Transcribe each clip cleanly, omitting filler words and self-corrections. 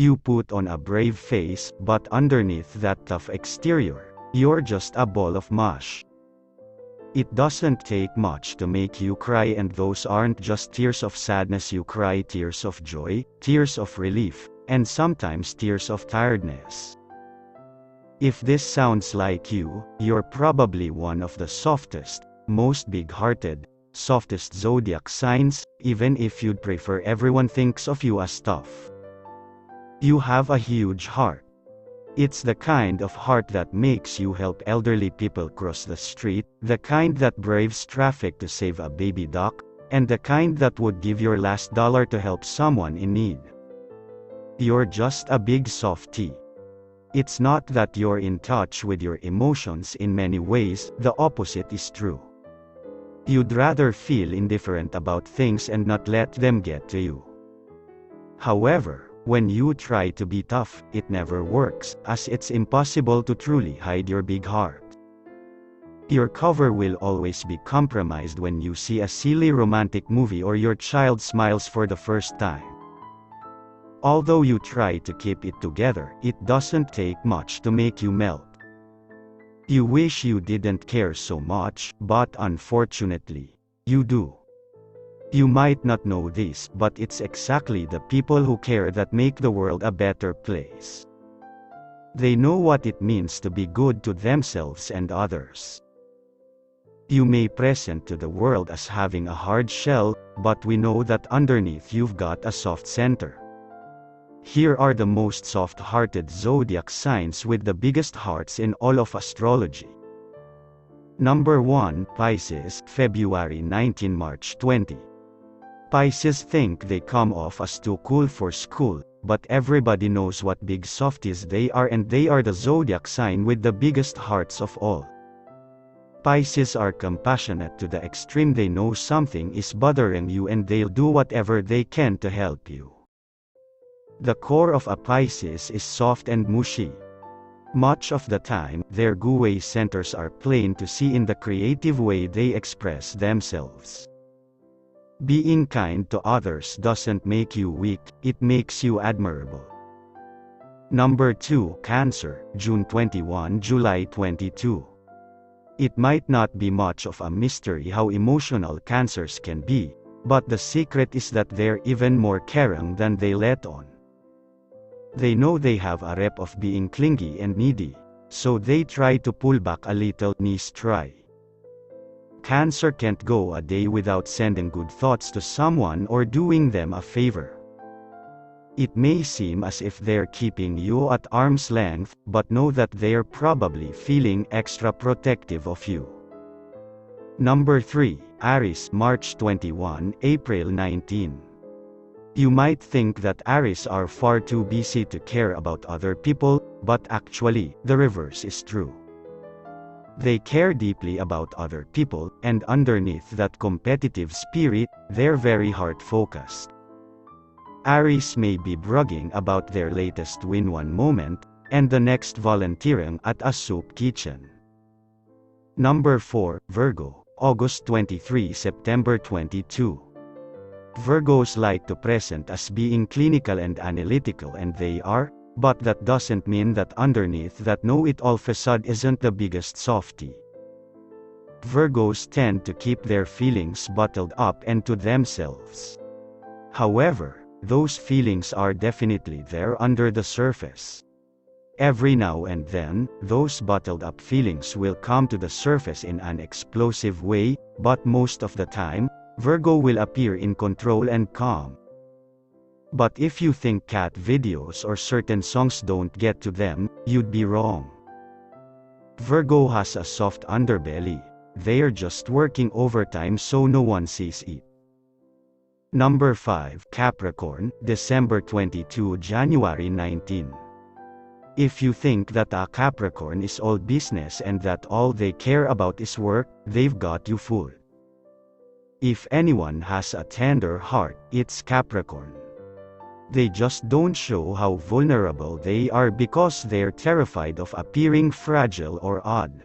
You put on a brave face, but underneath that tough exterior, you're just a ball of mush. It doesn't take much to make you cry, and those aren't just tears of sadness. You cry tears of joy, tears of relief, and sometimes tears of tiredness. If this sounds like you, you're probably one of the softest, most big-hearted, softest zodiac signs, even if you'd prefer everyone thinks of you as tough. You have a huge heart. It's the kind of heart that makes you help elderly people cross the street, the kind that braves traffic to save a baby duck, and the kind that would give your last dollar to help someone in need. You're just a big softie. It's not that you're in touch with your emotions in many ways, the opposite is true. You'd rather feel indifferent about things and not let them get to you. However, when you try to be tough, it never works, as it's impossible to truly hide your big heart. Your cover will always be compromised when you see a silly romantic movie or your child smiles for the first time. Although you try to keep it together, it doesn't take much to make you melt. You wish you didn't care so much, but unfortunately, you do. You might not know this, but it's exactly the people who care that make the world a better place. They know what it means to be good to themselves and others. You may present to the world as having a hard shell, but we know that underneath you've got a soft center. Here are the most soft-hearted zodiac signs with the biggest hearts in all of astrology. Number 1, Pisces, February 19 – March 20. Pisces think they come off as too cool for school, but everybody knows what big softies they are, and they are the zodiac sign with the biggest hearts of all. Pisces are compassionate to the extreme. They know something is bothering you and they'll do whatever they can to help you. The core of a Pisces is soft and mushy. Much of the time, their gooey centers are plain to see in the creative way they express themselves. Being kind to others doesn't make you weak, it makes you admirable. Number 2, Cancer, June 21 – July 22. It might not be much of a mystery how emotional Cancers can be, but the secret is that they're even more caring than they let on. They know they have a rep of being clingy and needy, so they try to pull back a little. Nice try. Cancer can't go a day without sending good thoughts to someone or doing them a favor. It may seem as if they're keeping you at arm's length, but know that they're probably feeling extra protective of you. Number 3, Aries, March 21 – April 19. You might think that Aries are far too busy to care about other people, but actually, the reverse is true. They care deeply about other people, and underneath that competitive spirit, they're very heart-focused. Aries may be bragging about their latest win one moment, and the next volunteering at a soup kitchen. Number 4, Virgo, August 23 – September 22. Virgos like to present as being clinical and analytical, and they are, but that doesn't mean that underneath that know-it-all facade isn't the biggest softie. Virgos tend to keep their feelings bottled up and to themselves. However, those feelings are definitely there under the surface. Every now and then, those bottled-up feelings will come to the surface in an explosive way, but most of the time, Virgo will appear in control and calm. But if you think cat videos or certain songs don't get to them, you'd be wrong. Virgo has a soft underbelly. They're just working overtime so no one sees it. Number 5, Capricorn, December 22 – January 19. If you think that a Capricorn is all business and that all they care about is work, they've got you fooled. If anyone has a tender heart, it's Capricorn. They just don't show how vulnerable they are because they're terrified of appearing fragile or odd.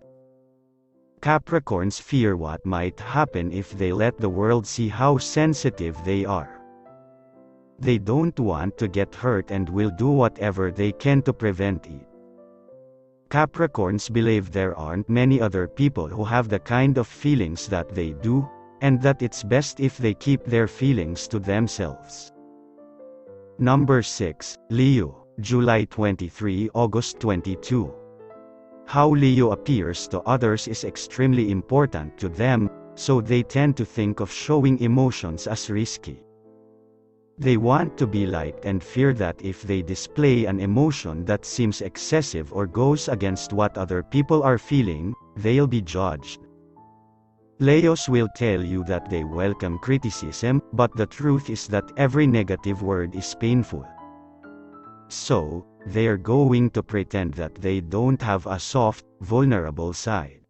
Capricorns fear what might happen if they let the world see how sensitive they are. They don't want to get hurt and will do whatever they can to prevent it. Capricorns believe there aren't many other people who have the kind of feelings that they do, and that it's best if they keep their feelings to themselves. Number 6, Leo, July 23, August 22. How Leo appears to others is extremely important to them, so they tend to think of showing emotions as risky. They want to be liked and fear that if they display an emotion that seems excessive or goes against what other people are feeling, they'll be judged. Leos will tell you that they welcome criticism, but the truth is that every negative word is painful. So, they're going to pretend that they don't have a soft, vulnerable side.